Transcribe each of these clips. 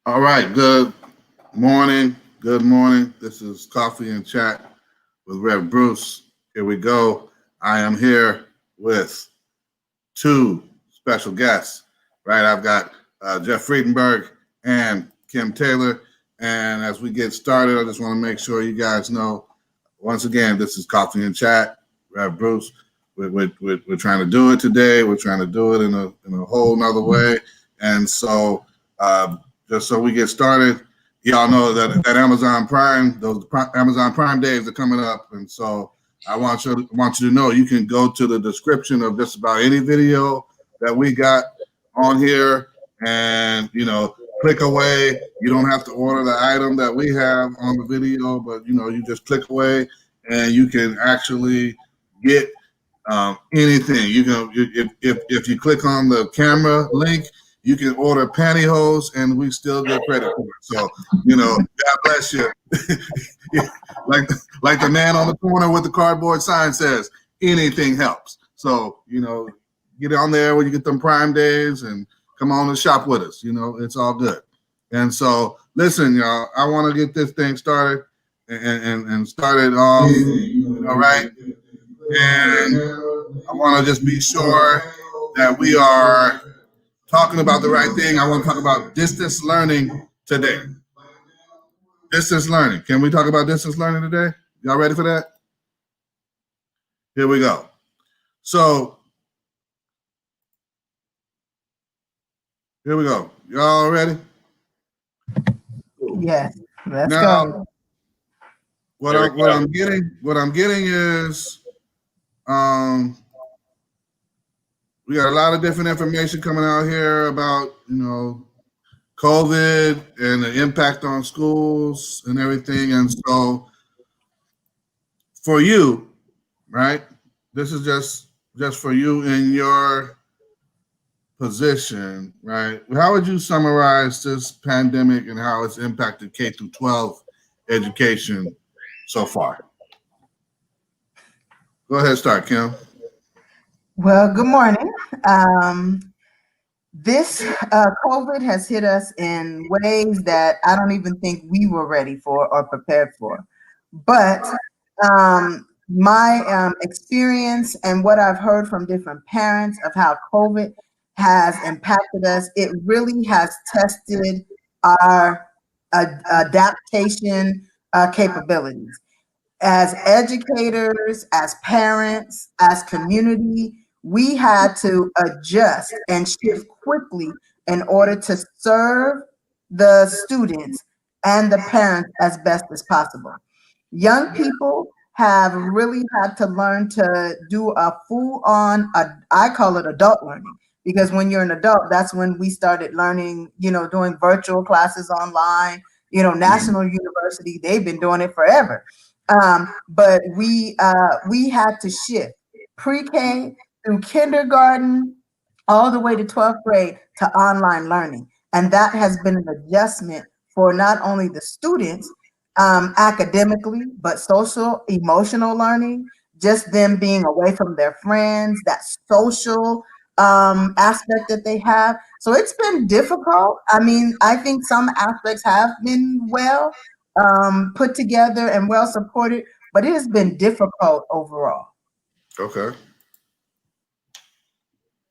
All right, good morning. Good morning. This is Coffee and Chat with Rev Bruce. Here we go. I am here with two special guests, right? I've got Jeff Friedenberg and Kim Taylor. And as we get started, I just want to make sure you guys know, once again, this is Coffee and Chat, Rev Bruce. We're trying to do it today. We're trying to do it in a whole nother way. And so just so we get started, y'all know that Amazon Prime, those Amazon Prime days are coming up. And so I want you to know you can go to the description of just about any video that we got on here and, click away. You don't have to order the item that we have on the video, but, you just click away and you can actually get anything. You can, if you click on the camera link, you can order pantyhose and we still get credit for it. So, God bless you. like the man on the corner with the cardboard sign says, anything helps. So, get on there when you get them Prime days and come on and shop with us. It's all good. And so, listen, y'all, I want to get this thing started and started off, all right? And I want to just be sure that we are talking about the right thing. I want to talk about distance learning today. Distance learning. Can we talk about distance learning today? Y'all ready for that? Here we go. So, here we go. Y'all ready? Yes. Let's go. What I'm getting is we got a lot of different information coming out here about, COVID and the impact on schools and everything. And so for you, right, this is just for you in your position, right? How would you summarize this pandemic and how it's impacted K through 12 education so far? Go ahead, start, Kim. Well, good morning. This COVID has hit us in ways that I don't even think we were ready for or prepared for. But my experience and what I've heard from different parents of how COVID has impacted us, it really has tested our adaptation capabilities. As educators, as parents, as community, we had to adjust and shift quickly in order to serve the students and the parents as best as possible. Young people have really had to learn to do a full-on, I call it adult learning, because when you're an adult, that's when we started learning, doing virtual classes online, National University, they've been doing it forever. But we had to shift pre-K through kindergarten all the way to 12th grade to online learning. And that has been an adjustment for not only the students academically, but social, emotional learning, just them being away from their friends, that social aspect that they have. So it's been difficult. I mean, I think some aspects have been well put together and well supported, but it has been difficult overall. Okay.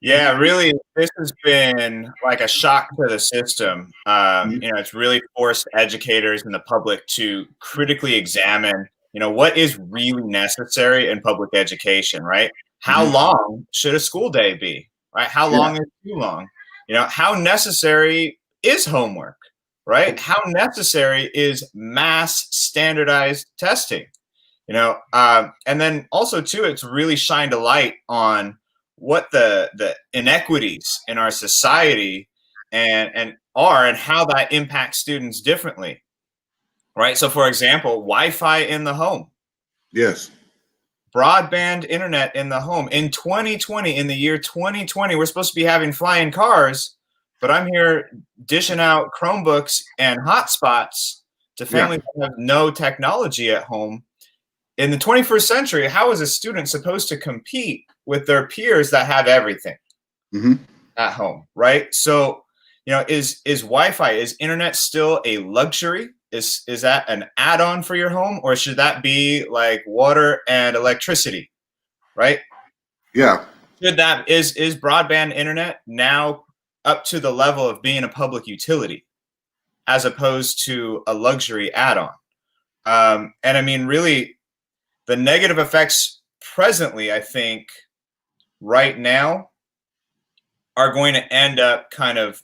Yeah, really, this has been like a shock to the system. It's really forced educators and the public to critically examine, what is really necessary in public education, right? How long should a school day be, right? How long is too long? How necessary is homework, right? How necessary is mass standardized testing? And then also too, it's really shined a light on what the inequities in our society and how that impacts students differently, right? So for example, Wi-Fi in the home. Yes. Broadband internet in the home. In 2020, in the year 2020, we're supposed to be having flying cars, but I'm here dishing out Chromebooks and hotspots to families who have no technology at home. In the 21st century, how is a student supposed to compete with their peers that have everything, Hmm. at home, right? So, is Wi-Fi, is internet still a luxury? Is that an add-on for your home, or should that be like water and electricity, right? Yeah. Should that is broadband internet now up to the level of being a public utility as opposed to a luxury add-on? And I mean, really, the negative effects presently, I think, right now, are going to end up kind of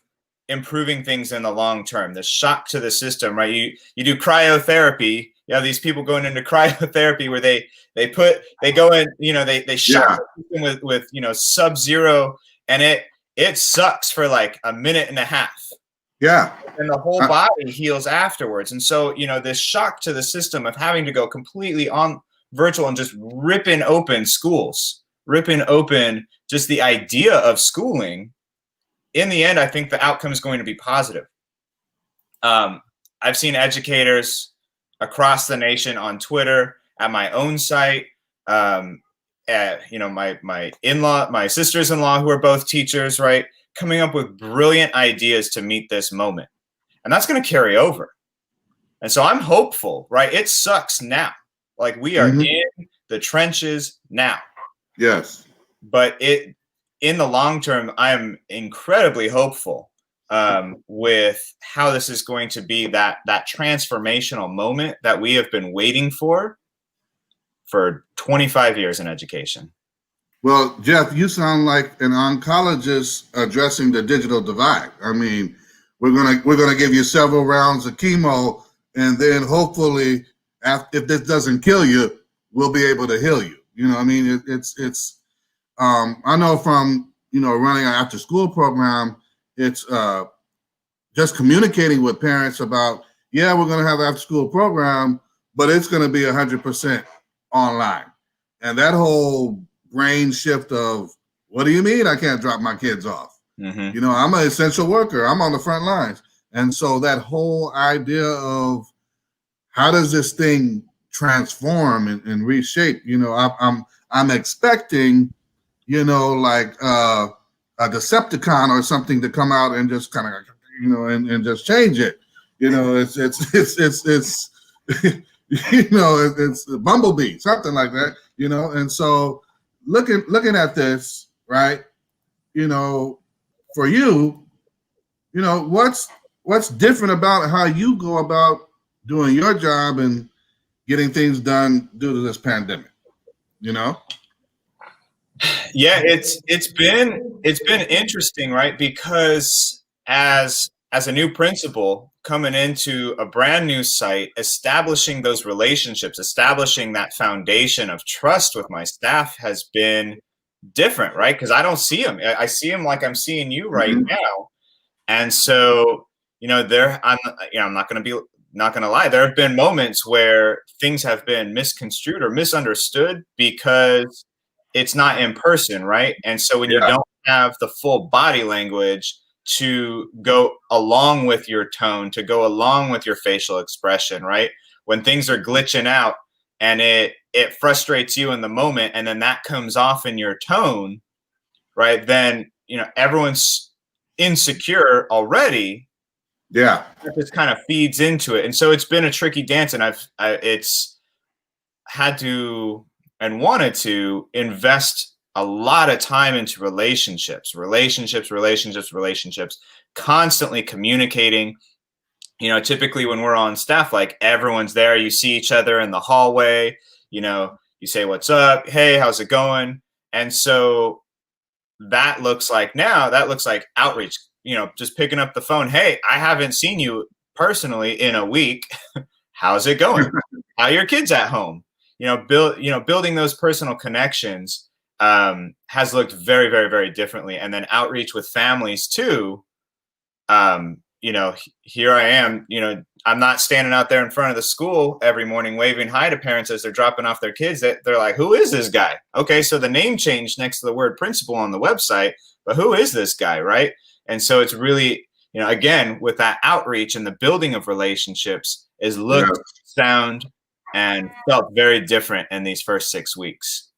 improving things in the long term. The shock to the system, right? You do cryotherapy. You have these people going into cryotherapy where they go in, they shock Yeah. the system with sub-zero, and it sucks for like a minute and a half. Yeah. And the whole body heals afterwards. And so, this shock to the system of having to go completely on virtual and just ripping open schools, ripping open just the idea of schooling, in the end, I think the outcome is going to be positive. I've seen educators across the nation on Twitter, at my own site, my sisters-in-law who are both teachers, right, coming up with brilliant ideas to meet this moment. And that's going to carry over. And so I'm hopeful, right? It sucks now. Like, we are in the trenches now. Yes. But in the long term, I'm incredibly hopeful with how this is going to be that transformational moment that we have been waiting for 25 years in education. Well, Jeff, you sound like an oncologist addressing the digital divide. I mean, we're gonna give you several rounds of chemo, and then hopefully, if this doesn't kill you, we'll be able to heal you. You know, I mean, it's. I know from running an after-school program, it's just communicating with parents about, yeah, we're going to have an after-school program, but it's going to be 100% online, and that whole brain shift of, what do you mean I can't drop my kids off? Mm-hmm. I'm an essential worker. I'm on the front lines. And so that whole idea of how does this thing transform and reshape, I'm expecting, like a Decepticon or something to come out and just kind of, and just change it. It's Bumblebee, something like that, and so looking at this, right, for you, what's different about how you go about doing your job and getting things done due to this pandemic? Yeah, it's been interesting, right? Because as a new principal coming into a brand new site, establishing those relationships, establishing that foundation of trust with my staff has been different, right? Because I don't see them. I see them like I'm seeing you right now. And so, I'm not going to lie. There have been moments where things have been misconstrued or misunderstood because it's not in person, right? And so when you don't have the full body language to go along with your tone, to go along with your facial expression, right? When things are glitching out and it frustrates you in the moment, and then that comes off in your tone, right? Then, everyone's insecure already. Yeah. It just kind of feeds into it. And so it's been a tricky dance, and it's had to and wanted to invest a lot of time into relationships, constantly communicating. Typically when we're on staff, like, everyone's there, you see each other in the hallway, you say, what's up? Hey, how's it going? And so that looks like outreach, just picking up the phone. Hey, I haven't seen you personally in a week. How's it going? How are your kids at home? Building those personal connections has looked very, very, very differently. And then outreach with families too. Here I am, I'm not standing out there in front of the school every morning waving hi to parents as they're dropping off their kids. They're like, who is this guy? Okay, so the name changed next to the word principal on the website, but who is this guy, right? And so it's really, again, with that outreach and the building of relationships is looked, sound, and felt very different in these first 6 weeks.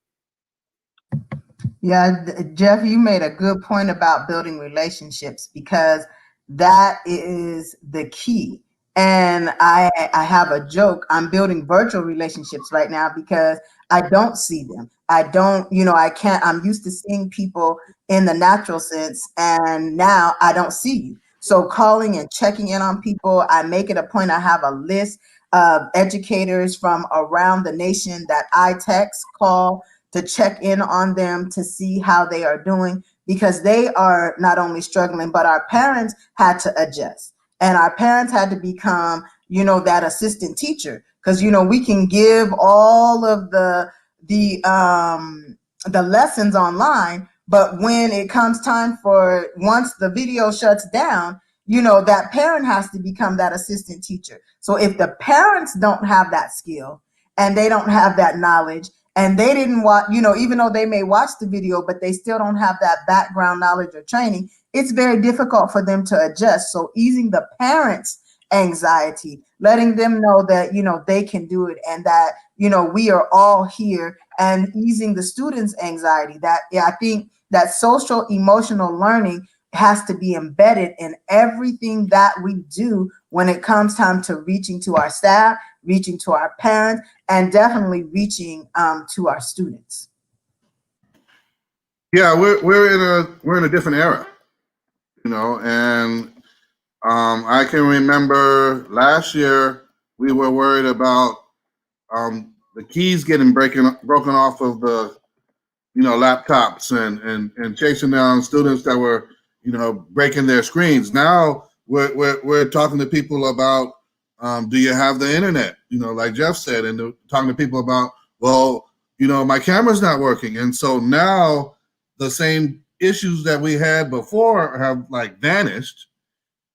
Yeah, Jeff, you made a good point about building relationships because that is the key. And I have a joke. I'm building virtual relationships right now because I don't see them. I don't, I can't, I'm used to seeing people in the natural sense, and now I don't see you. So calling and checking in on people, I make it a point. I have a list of educators from around the nation that I text, call, to check in on them to see how they are doing because they are not only struggling, but our parents had to adjust. And our parents had to become, that assistant teacher. Because, we can give all of the lessons online, but when it comes time for once the video shuts down, that parent has to become that assistant teacher. So if the parents don't have that skill and they don't have that knowledge, and they didn't watch, even though they may watch the video, but they still don't have that background knowledge or training, it's very difficult for them to adjust. So easing the parents' anxiety, letting them know that, they can do it and that, we are all here, and easing the students' anxiety. That, yeah, I think that social emotional learning has to be embedded in everything that we do when it comes time to reaching to our staff, reaching to our parents, and definitely reaching to our students. Yeah, we're in a different era, and I can remember last year we were worried about the keys getting broken off of the laptops and chasing down students that were breaking their screens. Now we're talking to people about do you have the internet? Like Jeff said, and talking to people about, well, my camera's not working, and so now the same issues that we had before have like vanished,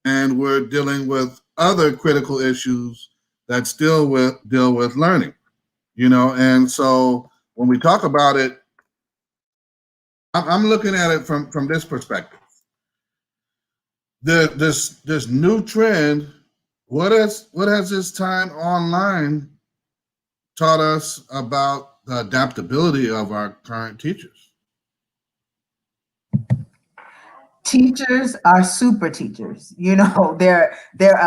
and we're dealing with other critical issues that still deal with learning. And so when we talk about it, I'm looking at it from this perspective. This new trend, what has this time online taught us about the adaptability of our current teachers? Teachers are super teachers. They're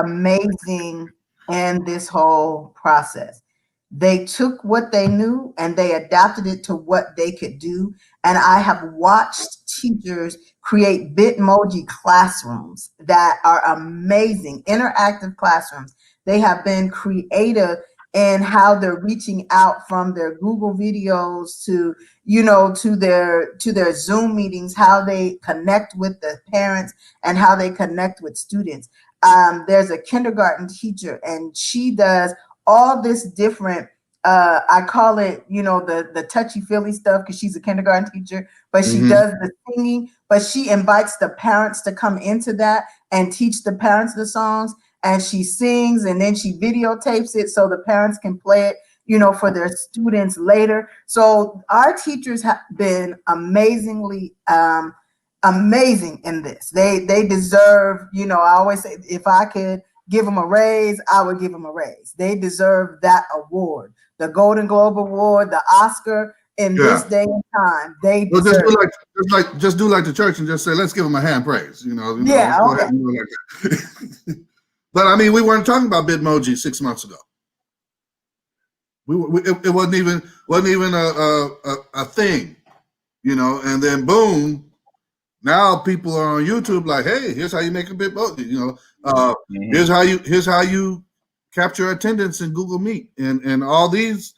amazing in this whole process. They took what they knew and they adapted it to what they could do. And I have watched teachers create Bitmoji classrooms that are amazing, interactive classrooms. They have been creative in how they're reaching out from their Google videos to their Zoom meetings, how they connect with the parents and how they connect with students. There's a kindergarten teacher and she does all this different, I call it, the touchy-feely stuff because she's a kindergarten teacher, but she does the singing, but she invites the parents to come into that and teach the parents the songs, and she sings and then she videotapes it so the parents can play it, for their students later. So our teachers have been amazingly amazing in this. They deserve, I always say, if I could give them a raise, I would give them a raise. They deserve that award, the Golden Globe Award, the Oscar. In this day and time, they deserve just do like the church and just say, let's give them a hand praise. Yeah, go ahead and do it like that. But I mean, we weren't talking about Bitmoji 6 months ago. It wasn't even a thing, and then boom, now people are on YouTube like, hey, here's how you make a Bitmoji, here's how you capture attendance in Google Meet, and all these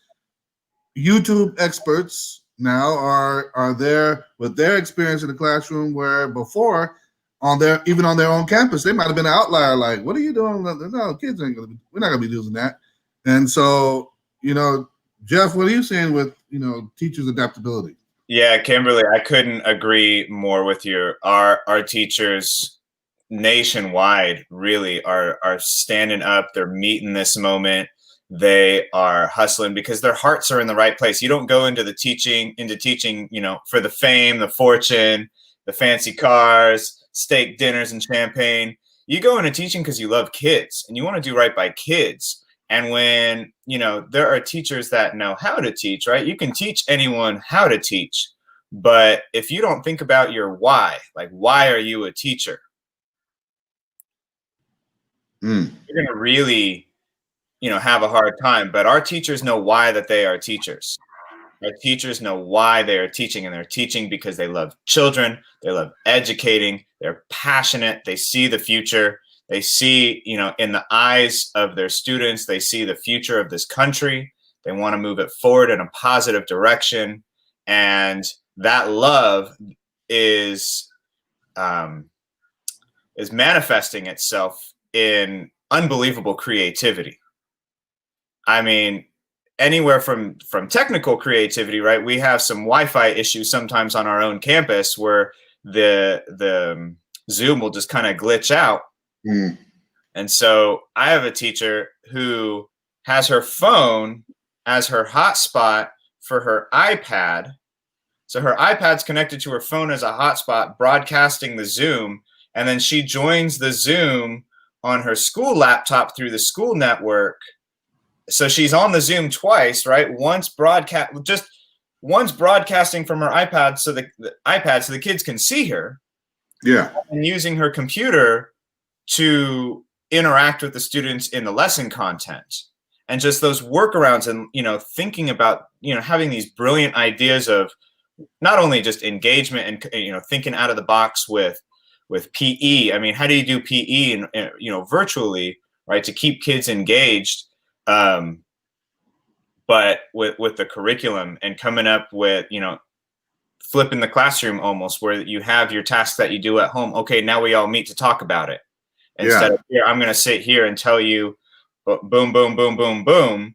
YouTube experts now are there with their experience in the classroom, where before even on their own campus, they might have been an outlier. Like, what are you doing? No, kids we're not gonna be using that. And so, Jeff, what are you saying with, teachers' adaptability? Yeah, Kimberly, I couldn't agree more with you. Our teachers nationwide really are standing up. They're meeting this moment. They are hustling because their hearts are in the right place. You don't go into teaching, for the fame, the fortune, the fancy cars, steak dinners, and champagne. You go into teaching because you love kids and you want to do right by kids. And when, there are teachers that know how to teach, right? You can teach anyone how to teach. But if you don't think about your why, like why are you a teacher? You're going to really, have a hard time. But our teachers know why that they are teachers. Our teachers know why they are teaching, and they're teaching because they love children. They love educating. They're passionate. They see the future. They see, in the eyes of their students, they see the future of this country. They want to move it forward in a positive direction. And that love is manifesting itself in unbelievable creativity. I mean, anywhere from technical creativity, right? We have some Wi-Fi issues sometimes on our own campus where the Zoom will just kind of glitch out. And so I have a teacher who has her phone as her hotspot for her iPad. So her iPad's connected to her phone as a hotspot, broadcasting the Zoom, and then she joins the Zoom on her school laptop through the school network. So she's on the Zoom twice, right? Once broadcasting from her iPad so the kids can see her. Yeah. And using her computer to interact with the students in the lesson content. And just those workarounds and, thinking about, having these brilliant ideas of not only just engagement and, thinking out of the box with PE. I mean, how do you do PE and virtually, right, to keep kids engaged? But with the curriculum and coming up with, flipping the classroom almost, where you have your tasks that you do at home. Okay, now we all meet to talk about it. Instead of here, I'm going to sit here and tell you boom, boom, boom, boom, boom.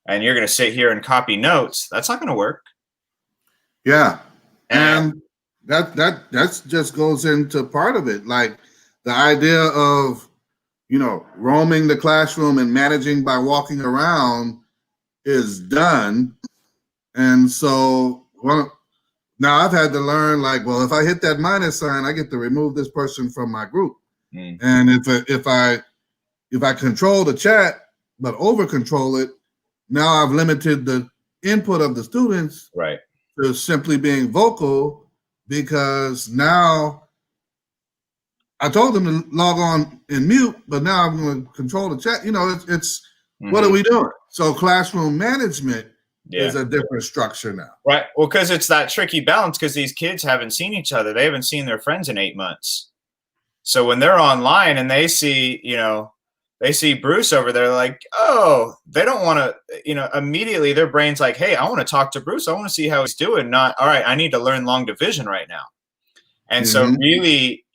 And you're going to sit here and copy notes. That's not going to work. Yeah. And that just goes into part of it. Like the idea of, roaming the classroom and managing by walking around is done. And so, now I've had to learn, like, well, if I hit that minus sign, I get to remove this person from my group. And if I control the chat but over control it, now I've limited the input of the students, right, to simply being vocal, because now I told them to log on and mute, but now I'm going to control the chat. It's what are we doing? So classroom management is a different structure now. Right. Well, because it's that tricky balance, because these kids haven't seen each other. They haven't seen their friends in 8 months. So when they're online and they see, they see Bruce over there, like, oh, they don't want to, immediately their brain's like, hey, I want to talk to Bruce. I want to see how he's doing. Not, all right, I need to learn long division right now. And so really,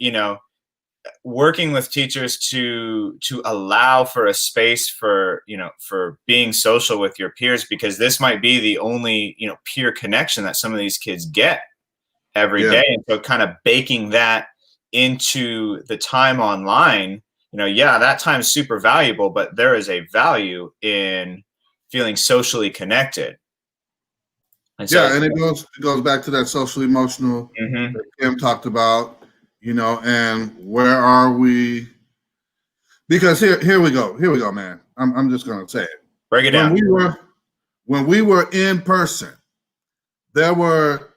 working with teachers to allow for a space for, for being social with your peers, because this might be the only, peer connection that some of these kids get every day. And so kind of baking that into the time online, that time is super valuable, but there is a value in feeling socially connected. And so, and it goes back to that social emotional that Kim talked about, and where are we? Because here we go, man. I'm just gonna say it. Break it down. When we were in person, there were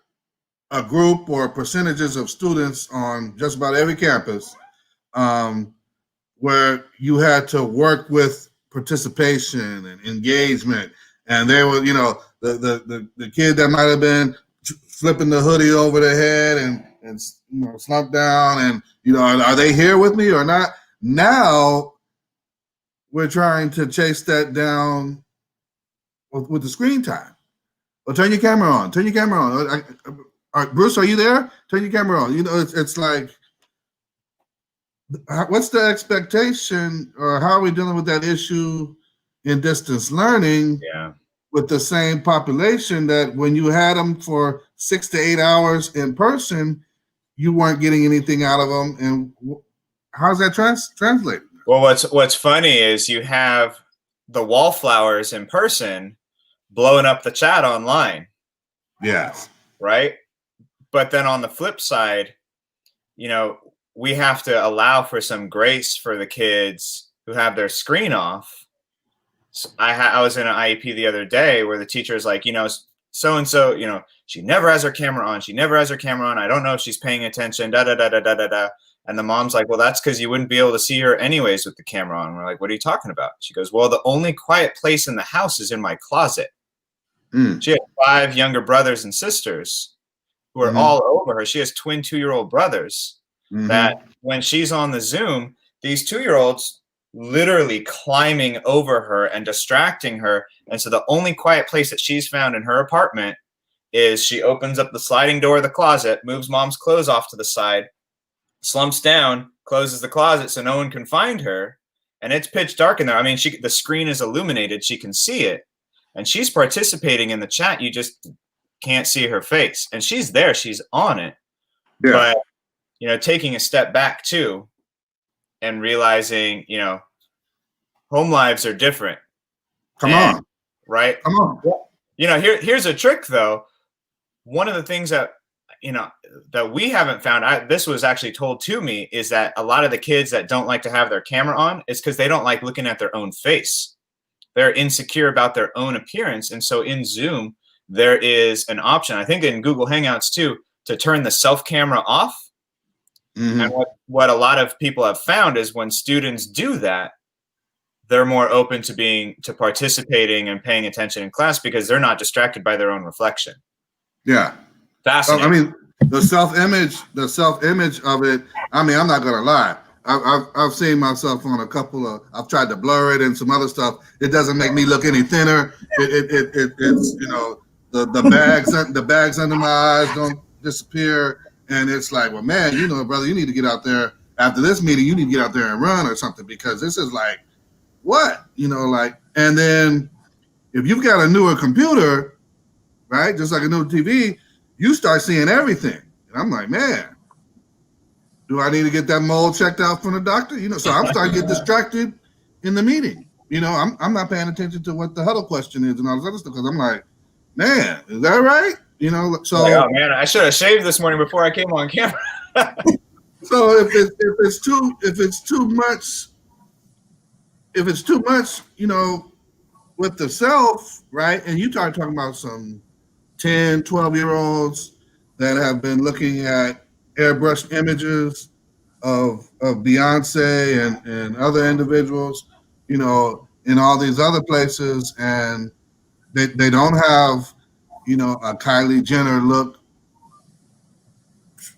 a group or percentages of students on just about every campus where you had to work with participation and engagement. And they were, the kid that might have been flipping the hoodie over their head and slumped down and, are they here with me or not? Now we're trying to chase that down with the screen time. Well, turn your camera on. Turn your camera on. All right, Bruce, are you there? Turn your camera on. It's like, what's the expectation, or how are we dealing with that issue in distance learning with the same population that when you had them for 6 to 8 hours in person, you weren't getting anything out of them? And how's that translate? Well, what's funny is you have the wallflowers in person blowing up the chat online. Yes. Right? But then on the flip side, we have to allow for some grace for the kids who have their screen off. So I was in an IEP the other day where the teacher is like, so-and-so, she never has her camera on. She never has her camera on. I don't know if she's paying attention, da, da, da, da, da, da, da. And the mom's like, well, that's because you wouldn't be able to see her anyways with the camera on. We're like, what are you talking about? She goes, well, the only quiet place in the house is in my closet. She has 5 younger brothers and sisters who are all over her. She has twin 2-year-old brothers that when she's on the Zoom, these 2-year-olds literally climbing over her and distracting her. And so the only quiet place that she's found in her apartment is she opens up the sliding door of the closet, moves mom's clothes off to the side, slumps down, closes the closet so no one can find her. And it's pitch dark in there. I mean, the screen is illuminated. She can see it. And she's participating in the chat. You just can't see her face. And she's there. She's on it. Yeah. But, taking a step back, too, and realizing, home lives are different. Come on. Right? Come on. Here's a trick, though. One of the things that, that we haven't found, this was actually told to me, is that a lot of the kids that don't like to have their camera on is because they don't like looking at their own face. They're insecure about their own appearance. And so in Zoom, there is an option, I think in Google Hangouts too, to turn the self camera off. And what a lot of people have found is when students do that, they're more open to participating and paying attention in class because they're not distracted by their own reflection. Yeah. Fascinating. I mean, the self-image of it, I mean, I'm not going to lie. I've seen myself on a couple of, I've tried to blur it and some other stuff. It doesn't make me look any thinner. It's the bags under my eyes don't disappear. And it's like, well, man, brother, you need to get out there after this meeting. You need to get out there and run or something, because this is like, what? And then if you've got a newer computer, right, just like a new TV, you start seeing everything. And I'm like, man, do I need to get that mole checked out from the doctor? So I'm starting to get distracted in the meeting. I'm not paying attention to what the huddle question is and all this other stuff, because I'm like, man, is that right? So oh man, I should have shaved this morning before I came on camera. So if it's too much, with the self, right? And you start talking about some 10, 12-year-olds that have been looking at airbrushed images of Beyonce and other individuals, in all these other places, and they don't have, a Kylie Jenner look.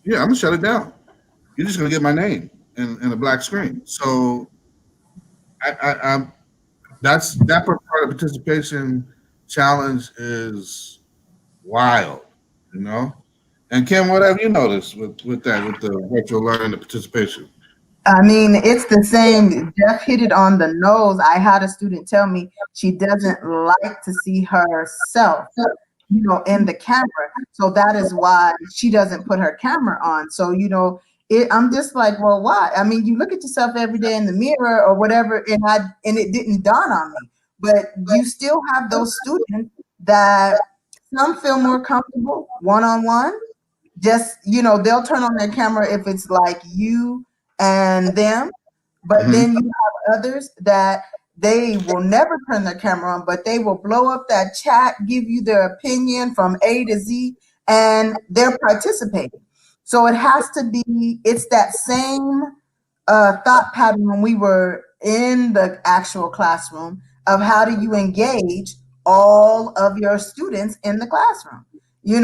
Yeah, I'm gonna shut it down. You're just gonna get my name in a black screen. So I'm that part of participation challenge is wild, And Kim, what have you noticed with the virtual learning, the participation? I mean, it's the same. Jeff hit it on the nose. I had a student tell me she doesn't like to see herself, in the camera. So that is why she doesn't put her camera on. So, I'm just like, well, why? I mean, you look at yourself every day in the mirror or whatever, and it didn't dawn on me. But you still have those students that some feel more comfortable one-on-one. Just, they'll turn on their camera if it's like you and them. But then you have others that they will never turn their camera on, but they will blow up that chat, give you their opinion from A to Z, and they're participating. So it has to be, it's that same thought pattern when we were in the actual classroom of how do you engage all of your students in the classroom. You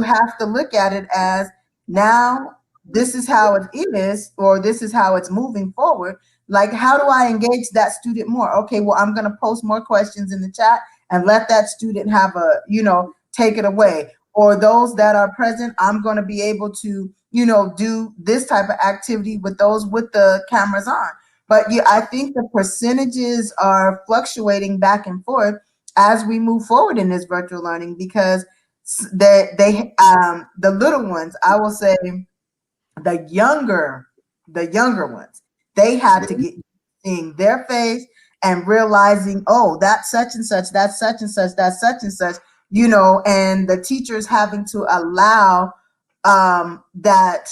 have to look at it as, now this is how it is, or this is how it's moving forward. Like, how do I engage that student more? Okay, well, I'm going to post more questions in the chat and let that student have take it away. Or those that are present, I'm going to be able to, do this type of activity with those with the cameras on. But I think the percentages are fluctuating back and forth as we move forward in this virtual learning, because the little ones, I will say, the younger ones, they had to get seeing their face and realizing, oh, that's such and such, that's such and such, that's such and such, and the teachers having to allow that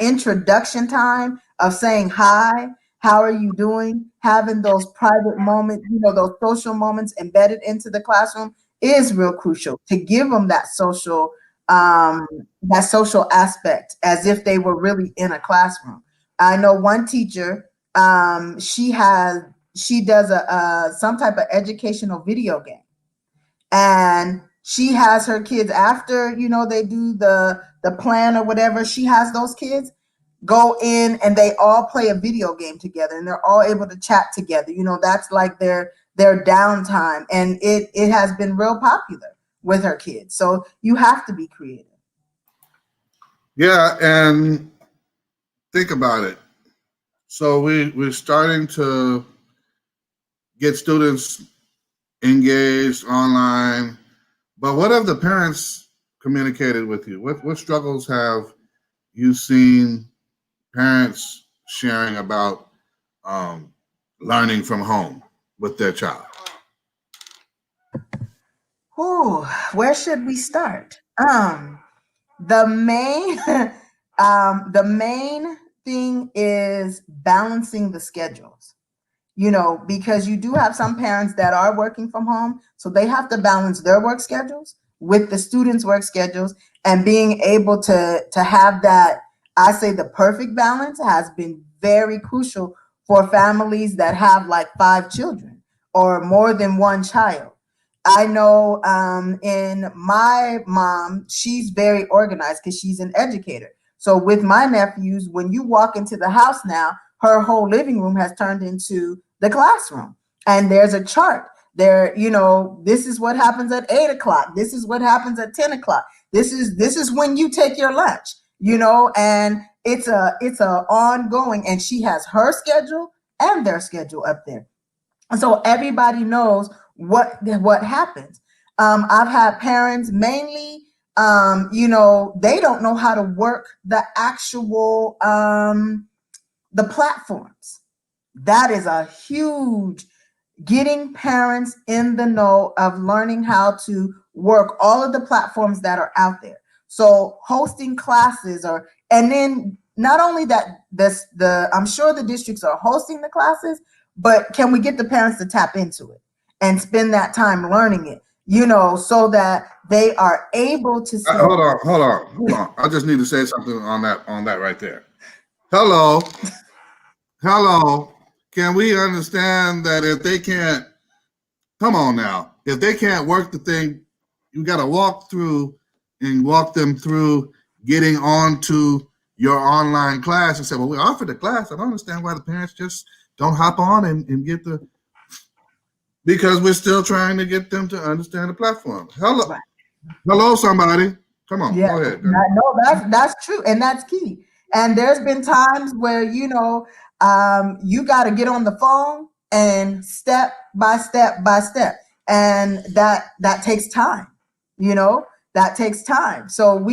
introduction time of saying hi, how are you doing, having those private moments, those social moments embedded into the classroom is real crucial to give them that social aspect as if they were really in a classroom. I know one teacher, she does some type of educational video game, and she has her kids after they do the plan or whatever. She has those kids go in and they all play a video game together, and they're all able to chat together. That's like their downtime, and it has been real popular with her kids. So you have to be creative. Yeah, and think about it. So we're starting to get students engaged online, but what have the parents communicated with you? What struggles have you seen parents sharing about learning from home with their child? Ooh, where should we start? The main the main thing is balancing the schedules. Because you do have some parents that are working from home, so they have to balance their work schedules with the students' work schedules, and being able to have that, I say, the perfect balance has been very crucial for families that have like 5 children or more than one child. I know in my mom, she's very organized because she's an educator. So with my nephews, when you walk into the house now, her whole living room has turned into the classroom. And there's a chart there, this is what happens at 8 o'clock. This is what happens at 10 o'clock. This is when you take your lunch, and it's a ongoing, and she has her schedule and their schedule up there. And so everybody knows what happens. I've had parents mainly, they don't know how to work the actual the platforms. That is a huge, getting parents in the know of learning how to work all of the platforms that are out there. So hosting classes, and then not only that, I'm sure the districts are hosting the classes, but can we get the parents to tap into it and spend that time learning it, so that they are able to say, hold on. I just need to say something on that right there. Hello. Can we understand that if they can't, come on now, if they can't work the thing, you got to walk them through getting onto your online class and say, well, we offered the class. I don't understand why the parents just don't hop on and get because we're still trying to get them to understand the platform. Hello, somebody. Come on, yeah, go ahead. no, that's true, and that's key. And there's been times where you got to get on the phone and step by step by step, and that takes time. That takes time. So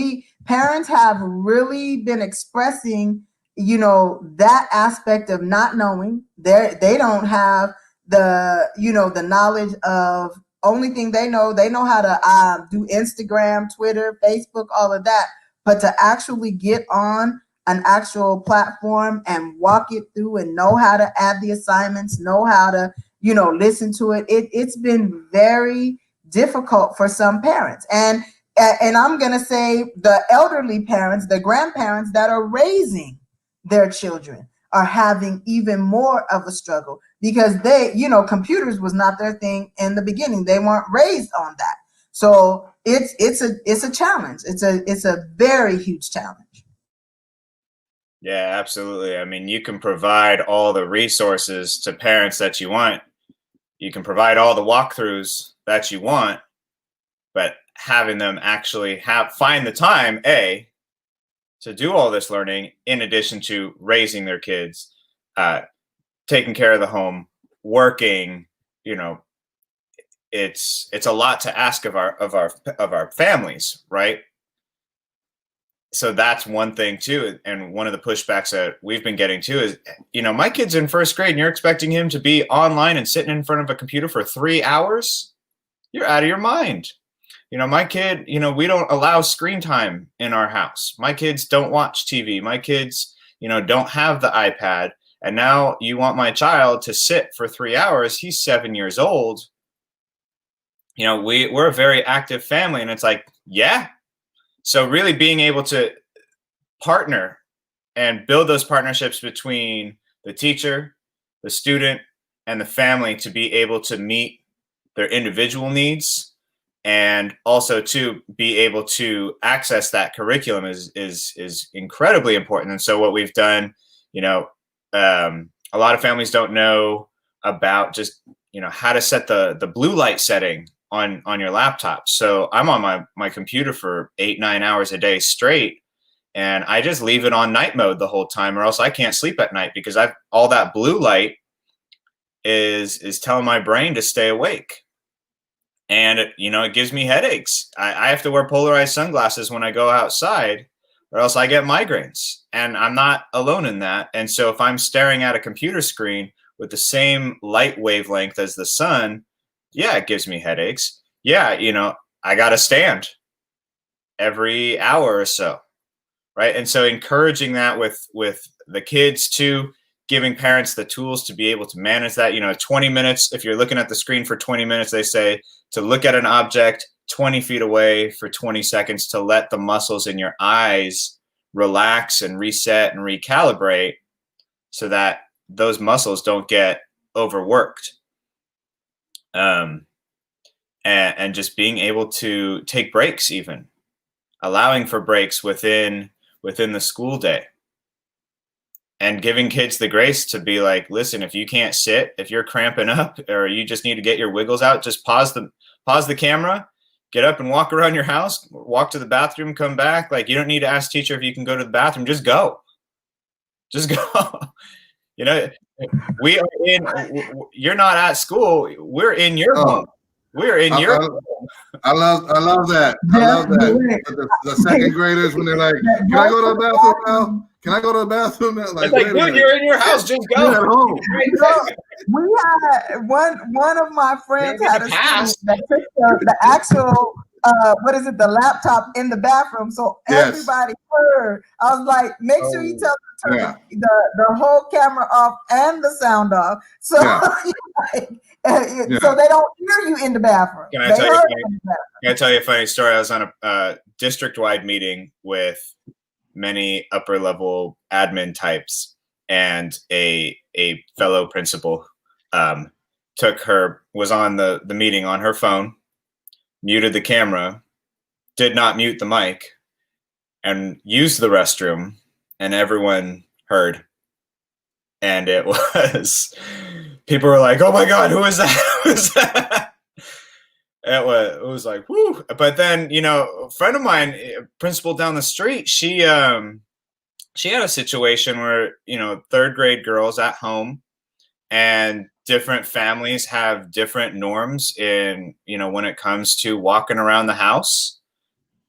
parents have really been expressing, that aspect of not knowing. They don't have the knowledge of. Only thing they know how to do Instagram, Twitter, Facebook, all of that. But to actually get on an actual platform and walk it through and know how to add the assignments, know how to, listen to it. It's been very difficult for some parents. And I'm going to say the elderly parents, the grandparents that are raising their children are having even more of a struggle, because they, computers was not their thing in the beginning. They weren't raised on that. So it's a challenge. It's a very huge challenge. Yeah, absolutely. I mean, you can provide all the resources to parents that you want. You can provide all the walkthroughs that you want, but having them actually find the time, to do all this learning, in addition to raising their kids, taking care of the home, working, it's a lot to ask of our families, right? So that's one thing too. And one of the pushbacks that we've been getting too is, my kid's in first grade and you're expecting him to be online and sitting in front of a computer for 3 hours? You're out of your mind. My kid, we don't allow screen time in our house. My kids don't watch TV. My kids, don't have the iPad. And now you want my child to sit for 3 hours. He's 7 years old. we're a very active family, and it's like, yeah. So really being able to partner and build those partnerships between the teacher, the student, and the family to be able to meet their individual needs, and also to be able to access that curriculum is incredibly important. And so what we've done, a lot of families don't know about just how to set the blue light setting on your laptop. So I'm on my computer for 8-9 hours a day straight, and I just leave it on night mode the whole time, or else I can't sleep at night because all that blue light is telling my brain to stay awake. And it gives me headaches. I have to wear polarized sunglasses when I go outside, or else I get migraines. And I'm not alone in that. And so if I'm staring at a computer screen with the same light wavelength as the sun, yeah, it gives me headaches. Yeah, I got to stand every hour or so, right? And so encouraging that with the kids too, giving parents the tools to be able to manage that. 20 minutes, if you're looking at the screen for 20 minutes, they say to look at an object 20 feet away for 20 seconds to let the muscles in your eyes relax and reset and recalibrate so that those muscles don't get overworked. And just being able to take breaks, even allowing for breaks within the school day. And giving kids the grace to be like, listen, if you can't sit, if you're cramping up, or you just need to get your wiggles out, just pause the camera, get up and walk around your house, walk to the bathroom, come back. Like, you don't need to ask teacher if you can go to the bathroom. Just go. We are you're not at school. We're in your home. We're in your home. I love that. I love that. The second graders, when they're like, can I go to the bathroom now? Can I go to the bathroom now? Like, dude, you're in your house. Just go. You're at home. We had one of my friends had a student that took the actual the laptop in the bathroom, so everybody heard. I was like, make sure you tell them to turn the whole camera off and the sound off, so so they don't hear you in the bathroom. Can I tell you a funny story? I was on a district-wide meeting with many upper level admin types, and a fellow principal was on the meeting on her phone, muted the camera, did not mute the mic, and used the restroom, and everyone heard. And it was, people were like, oh my God, who is that? Who is that? It was like, whoo. But then, a friend of mine, a principal down the street, she had a situation where, third grade girls at home, and different families have different norms in, when it comes to walking around the house.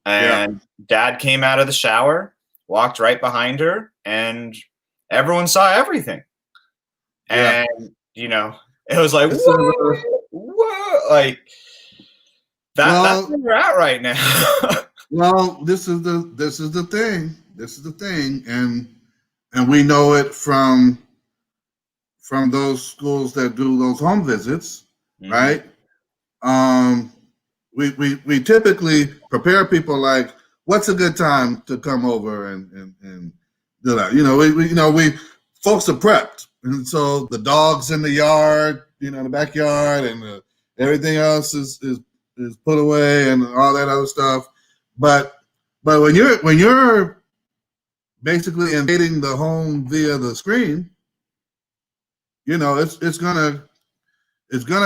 And dad came out of the shower, walked right behind her, and everyone saw everything. And, it was like, whoa, like, that's where we're at right now. Well, this is the thing. This is the thing, and we know it from those schools that do those home visits, right? We typically prepare people like, what's a good time to come over and do that? We folks are prepped, and so the dog's in the yard, the backyard, and everything else is put away and all that other stuff. But when you're basically invading the home via the screen, it's gonna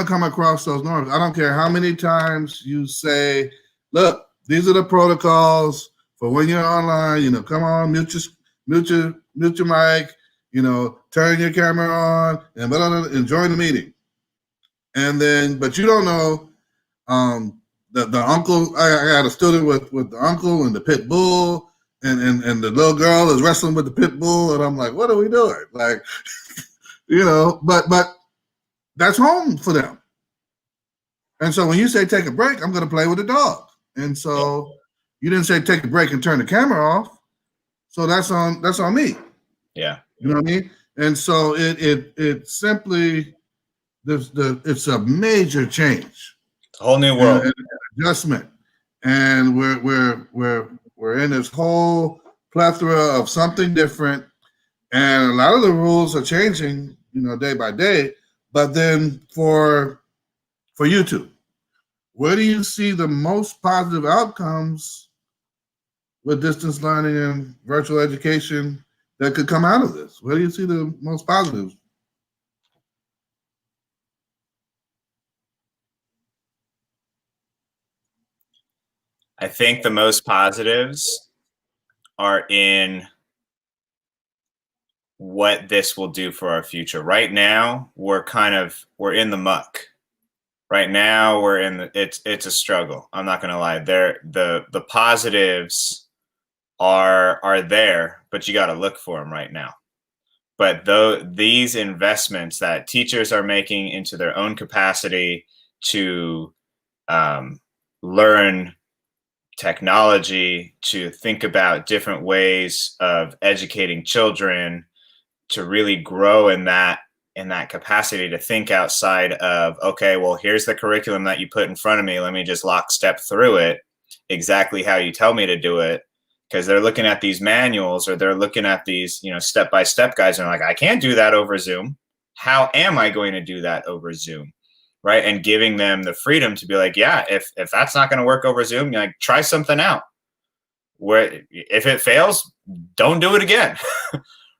come across those norms. I don't care how many times you say, look, these are the protocols for when you're online. Come on, mute your mic. Turn your camera on and join the meeting. And then, but you don't know. The uncle, I got a student with the uncle and the pit bull, and the little girl is wrestling with the pit bull, and I'm like, what are we doing? Like, but that's home for them. And so when you say take a break, I'm going to play with the dog. And so you didn't say take a break and turn the camera off. So that's on me. Yeah. You know what I mean? And so it simply, it's a major change. It's a whole new world. And adjustment. And we're in this whole plethora of something different. And a lot of the rules are changing, day by day. But then for YouTube, where do you see the most positive outcomes with distance learning and virtual education that could come out of this? Where do you see the most positives? I think the most positives are in what this will do for our future. Right now, we're in the muck. Right now, it's a struggle. I'm not gonna lie. The positives are there, but you got to look for them right now. But these investments that teachers are making into their own capacity to learn technology, to think about different ways of educating children, to really grow in that capacity to think outside of, okay, well, here's the curriculum that you put in front of me. Let me just lockstep through it exactly how you tell me to do it. Because they're looking at these manuals, or they're looking at these, step-by-step guides, and they're like, I can't do that over Zoom. How am I going to do that over Zoom? Right. And giving them the freedom to be like, yeah, if that's not going to work over Zoom, like, try something out. Where if it fails, don't do it again.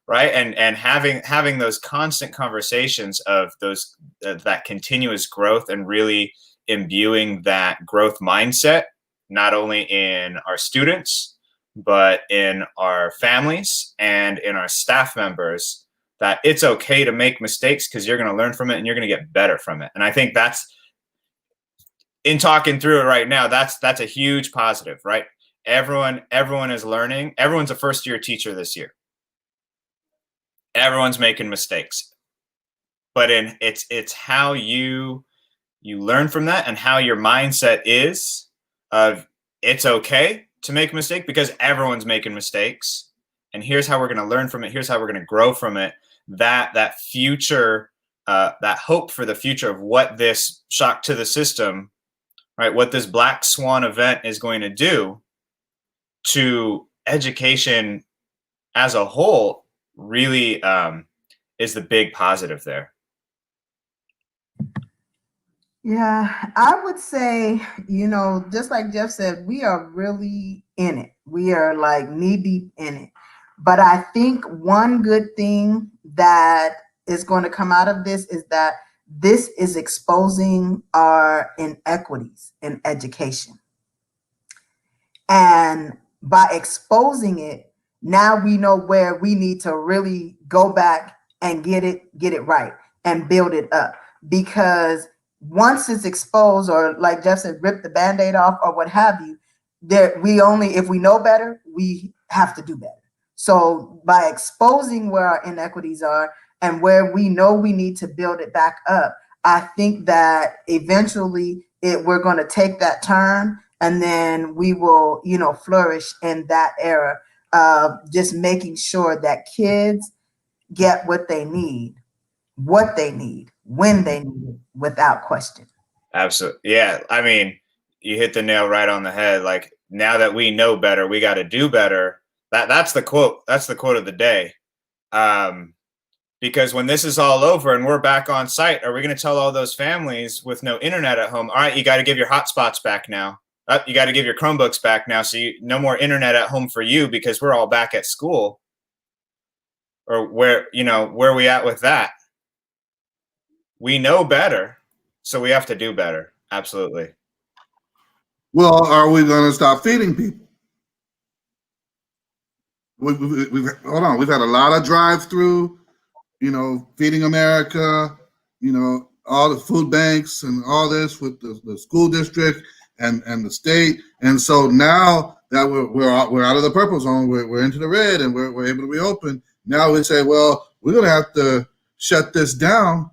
Right. And having those constant conversations of that continuous growth, and really imbuing that growth mindset, not only in our students, but in our families and in our staff members, that it's okay to make mistakes, because you're going to learn from it and you're going to get better from it. And I think that's, in talking through it right now, that's a huge positive, right? Everyone is learning. Everyone's a first-year teacher this year. Everyone's making mistakes, but it's how you learn from that, and how your mindset is of, it's okay to make a mistake, because everyone's making mistakes, and here's how we're going to learn from it. Here's how we're going to grow from it. That future, that hope for the future of what this shock to the system, right, what this black swan event is going to do to education as a whole, really is the big positive there. Yeah, I would say, just like Jeff said, we are really in it. We are like knee deep in it. But I think one good thing that is going to come out of this is that this is exposing our inequities in education. And by exposing it, now we know where we need to really go back and get it right and build it up. Because once it's exposed, or like Jeff said, rip the Band-Aid off or what have you, if we know better, we have to do better. So by exposing where our inequities are and where we know we need to build it back up, I think that eventually we're going to take that turn, and then we will, flourish in that era of just making sure that kids get what they need, when they need it, without question. Absolutely. Yeah. I mean, you hit the nail right on the head. Like, now that we know better, we got to do better. That's the quote. That's the quote of the day. Because when this is all over and we're back on site, are we going to tell all those families with no internet at home, all right, you got to give your hotspots back now. You got to give your Chromebooks back now. So no more internet at home for you, because we're all back at school. Or where are we at with that? We know better, so we have to do better. Absolutely. Well, are we going to stop feeding people? Hold on. We've had a lot of drive-through, Feeding America, all the food banks and all this with the school district and the state. And so now that we're out of the purple zone, we're into the red, and we're able to reopen. Now we say, well, we're going to have to shut this down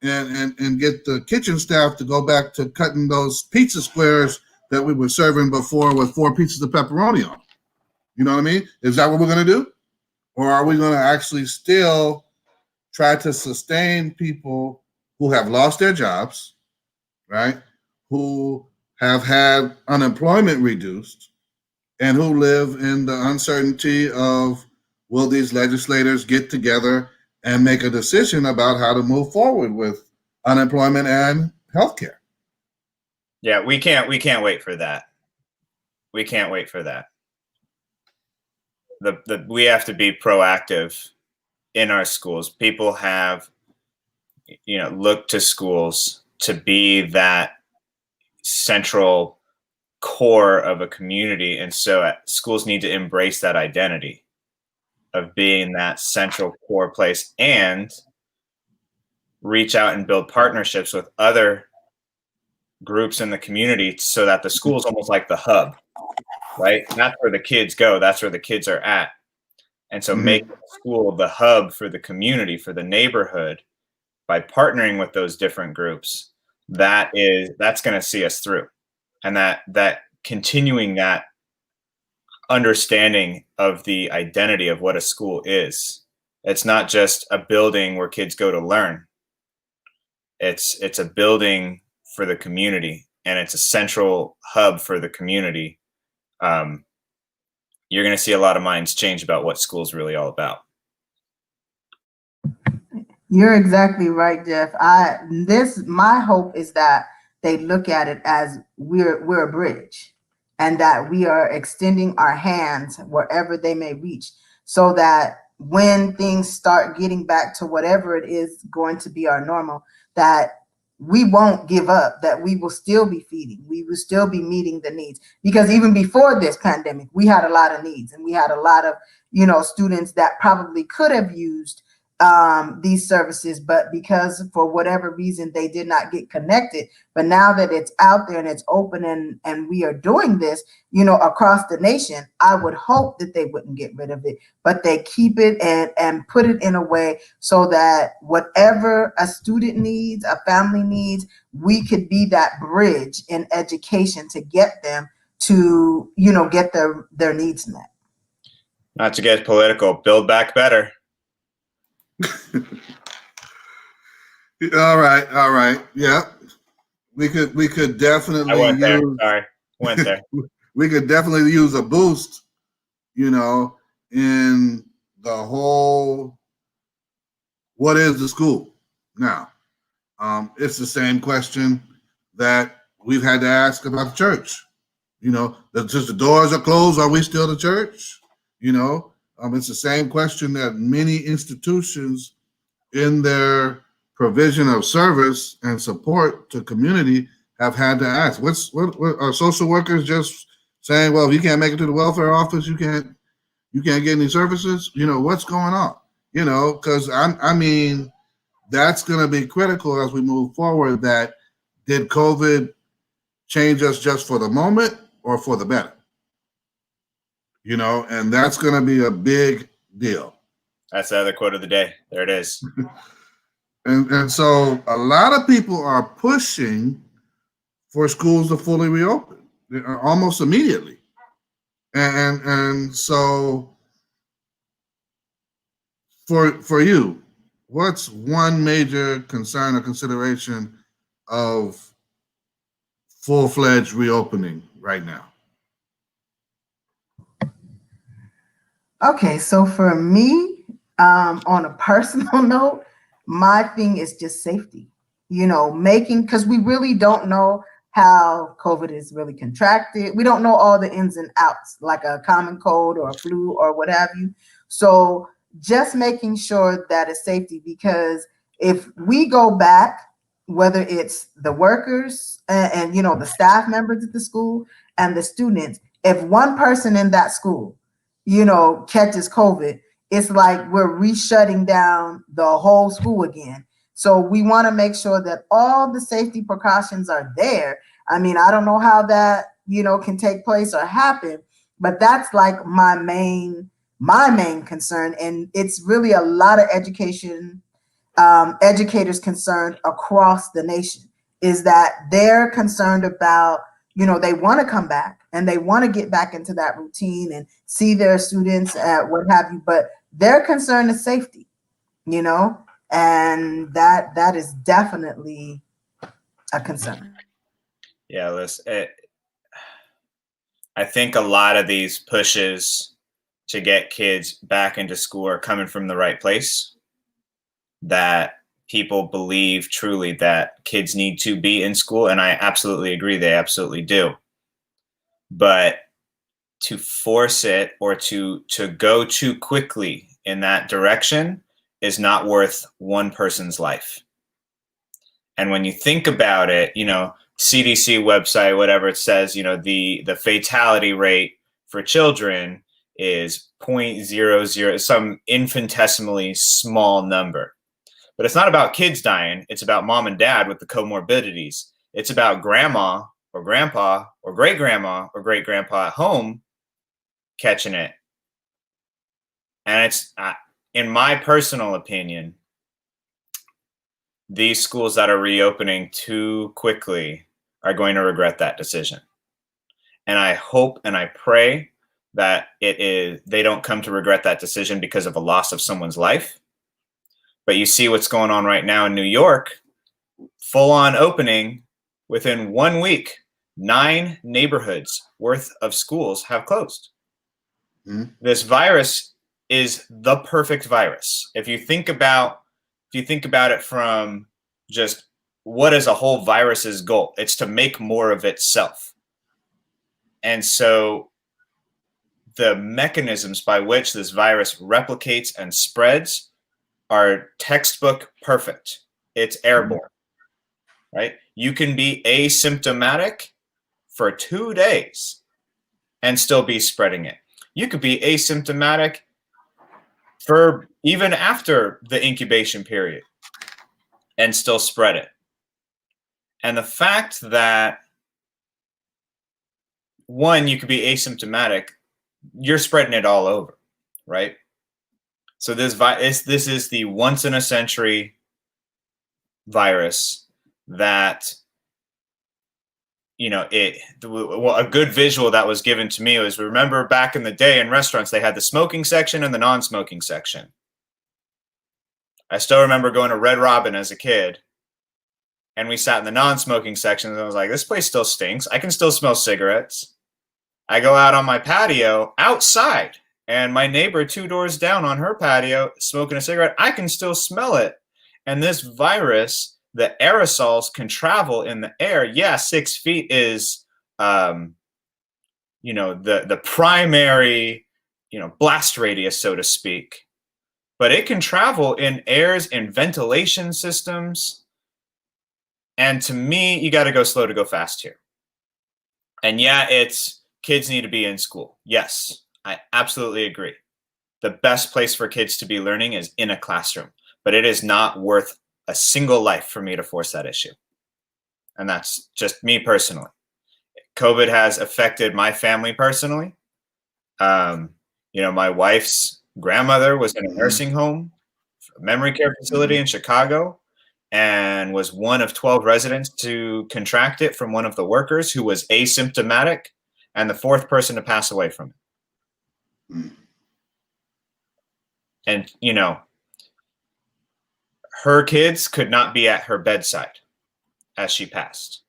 and get the kitchen staff to go back to cutting those pizza squares that we were serving before with 4 pieces of pepperoni on. You know what I mean? Is that what we're going to do? Or are we going to actually still try to sustain people who have lost their jobs, right? who have had unemployment reduced and who live in the uncertainty of, will these legislators get together and make a decision about how to move forward with unemployment and healthcare? Yeah, we can't wait for that. We can't wait for that. We have to be proactive in our schools. People have, looked to schools to be that central core of a community, and so schools need to embrace that identity of being that central core place and reach out and build partnerships with other groups in the community so that the school is almost like the hub, right? That's where the kids go. That's where the kids are at. And so make the school the hub for the community, for the neighborhood, by partnering with those different groups, that's going to see us through. And that continuing that understanding of the identity of what a school is. It's not just a building where kids go to learn. It's a building for the community, and it's a central hub for the community. You're going to see a lot of minds change about what school's really all about. You're exactly right, Jeff. My hope is that they look at it as we're a bridge, and that we are extending our hands wherever they may reach, so that when things start getting back to whatever it is going to be our normal, that we won't give up, that we will still be feeding, we will still be meeting the needs. Because even before this pandemic, we had a lot of needs, and we had a lot of, students that probably could have used these services, but because for whatever reason they did not get connected. But now that it's out there and it's open, and we are doing this, across the nation, I would hope that they wouldn't get rid of it, but they keep it and put it in a way so that whatever a student needs, a family needs, we could be that bridge in education to get them to, get their needs met. Not to get political, build back better. All right. Yeah, we could definitely. I went there. Sorry, went there. We could definitely use a boost, in the whole. What is the school now? It's the same question that we've had to ask about the church. Since the doors are closed, are we still the church? It's the same question that many institutions in their provision of service and support to community have had to ask. What are social workers just saying, well, if you can't make it to the welfare office, you can't get any services? What's going on? Because I mean, that's going to be critical as we move forward. That did COVID change us just for the moment or for the better? And that's going to be a big deal. That's the other quote of the day. There it is. And so a lot of people are pushing for schools to fully reopen almost immediately. And so for you, what's one major concern or consideration of full-fledged reopening right now? Okay, so for me, on a personal note, my thing is just safety, because we really don't know how COVID is really contracted. We don't know all the ins and outs, like a common cold or a flu or what have you. So just making sure that it's safety, because if we go back, whether it's the workers and the staff members at the school and the students, if one person in that school catches COVID, it's like we're re-shutting down the whole school again. So we want to make sure that all the safety precautions are there. I mean, I don't know how that, can take place or happen, but that's like my main concern. And it's really a lot of educators concerned across the nation, is that they're concerned about, they want to come back and they want to get back into that routine and see their students at what have you, but their concern is safety, and that is definitely a concern. Yeah, listen, I think a lot of these pushes to get kids back into school are coming from the right place. That people believe truly that kids need to be in school, and I absolutely agree. They absolutely do. But to force it or to go too quickly in that direction is not worth one person's life. And when you think about it, CDC website, whatever it says, the fatality rate for children is 0.00, some infinitesimally small number. But it's not about kids dying. It's about mom and dad with the comorbidities. It's about grandma or grandpa or great grandma or great grandpa at home catching it. And it's, in my personal opinion, these schools that are reopening too quickly are going to regret that decision. And I hope and I pray that they don't come to regret that decision because of a loss of someone's life. But you see what's going on right now in New York, full on opening within 1 week, 9 neighborhoods worth of schools have closed. Mm-hmm. This virus is the perfect virus. If you think about it from just what is a whole virus's goal, it's to make more of itself. And so the mechanisms by which this virus replicates and spreads are textbook perfect. It's airborne, right? You can be asymptomatic for 2 days and still be spreading it. You could be asymptomatic for even after the incubation period and still spread it. And the fact that, one, you could be asymptomatic, you're spreading it all over, right? So this is the once in a century virus that, a good visual that was given to me was, remember back in the day in restaurants, they had the smoking section and the non-smoking section. I still remember going to Red Robin as a kid, and we sat in the non-smoking section, and I was like, this place still stinks. I can still smell cigarettes. I go out on my patio outside, and my neighbor 2 doors down on her patio smoking a cigarette, I can still smell it. And this virus, the aerosols can travel in the air. Yeah, 6 feet is, the primary, blast radius, so to speak. But it can travel in airs, in ventilation systems. And to me, you got to go slow to go fast here. And yeah, it's kids need to be in school. Yes, I absolutely agree. The best place for kids to be learning is in a classroom, but it is not worth a single life for me to force that issue. And that's just me personally. COVID has affected my family personally. My wife's grandmother was in a nursing home, a memory care facility in Chicago, and was one of 12 residents to contract it from one of the workers who was asymptomatic, and the 4th person to pass away from it. And, her kids could not be at her bedside as she passed.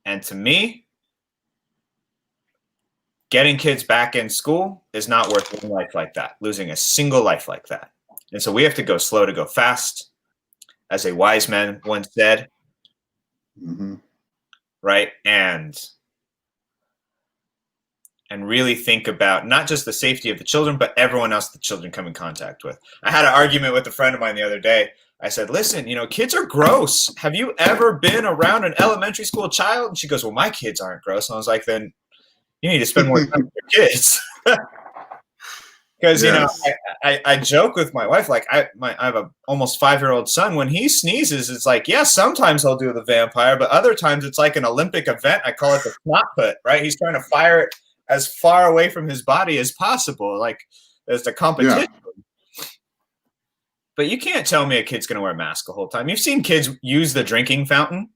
And to me, getting kids back in school is not worth one life like that, losing a single life like that. And so we have to go slow to go fast, as a wise man once said. Mm-hmm. Right? And really think about not just the safety of the children, but everyone else the children come in contact with. I had an argument with a friend of mine the other day. I said, listen, kids are gross. Have you ever been around an elementary school child? And she goes, well, my kids aren't gross. And I was like, then you need to spend more time with your kids. Because, yes. I joke with my wife, like I have a almost 5-year-old son. When he sneezes, it's like, yeah, sometimes he'll do the vampire, but other times it's like an Olympic event. I call it the snot put, right? He's trying to fire it as far away from his body as possible. Like there's the competition. Yeah. But you can't tell me a kid's going to wear a mask the whole time. You've seen kids use the drinking fountain.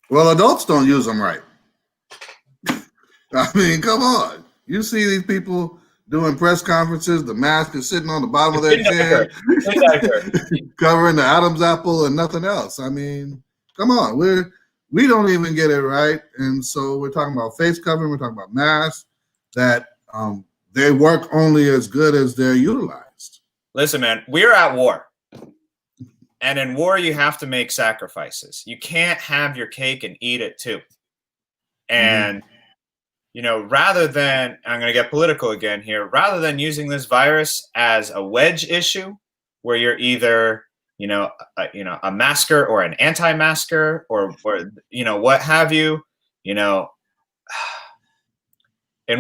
Well, adults don't use them right. I mean, come on. You see these people doing press conferences, the mask is sitting on the bottom of their chair, covering the Adam's apple and nothing else. I mean, come on. we don't even get it right. And so we're talking about face covering, we're talking about masks, that they work only as good as they're utilized. Listen, man, we're at war. And in war, you have to make sacrifices. You can't have your cake and eat it too. And, you know, rather than, I'm going to get political again here, rather than using this virus as a wedge issue where you're either, a masker or an anti-masker or, what have you, in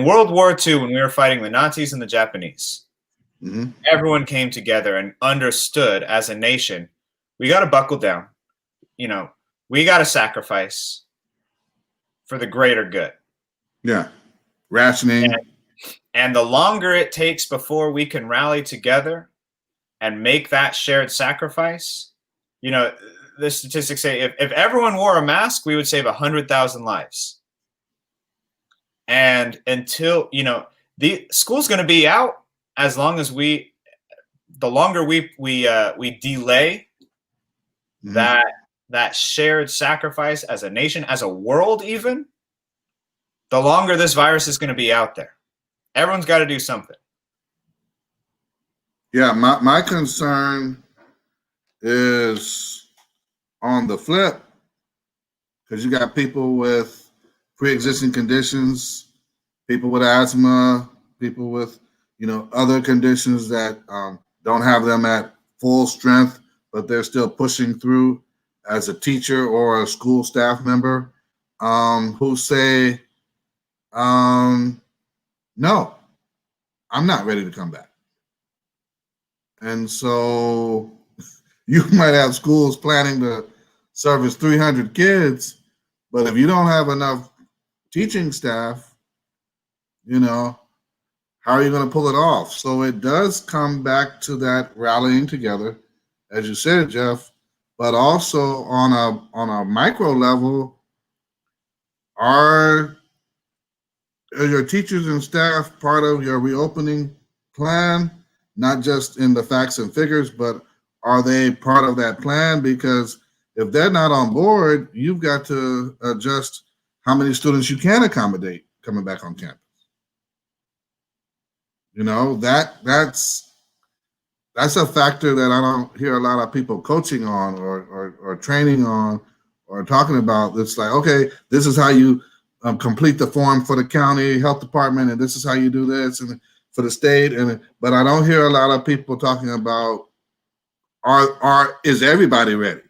World War II, when we were fighting the Nazis and the Japanese, everyone came together and understood as a nation, we got to buckle down. We got to sacrifice for the greater good. Yeah. Rationing. And the longer it takes before we can rally together and make that shared sacrifice, the statistics say if everyone wore a mask, we would save 100,000 lives. And until, the school's going to be out as long as the longer we delay that shared sacrifice as a nation, as a world even, the longer this virus is going to be out there. Everyone's got to do something. Yeah, my concern is on the flip, because you got people with pre-existing conditions, people with asthma, people with, other conditions that don't have them at full strength, but they're still pushing through as a teacher or a school staff member, who say, no, I'm not ready to come back. And so you might have schools planning to service 300 kids, but if you don't have enough teaching staff, how are you going to pull it off? So it does come back to that rallying together, as you said, Jeff, but also on a micro level, are your teachers and staff part of your reopening plan, not just in the facts and figures, but are they part of that plan? Because if they're not on board, you've got to adjust how many students you can accommodate coming back on campus. That's a factor that I don't hear a lot of people coaching on or training on or talking about. It's like, okay, this is how you complete the form for the county health department, and this is how you do this, and for the state. But I don't hear a lot of people talking about is everybody ready?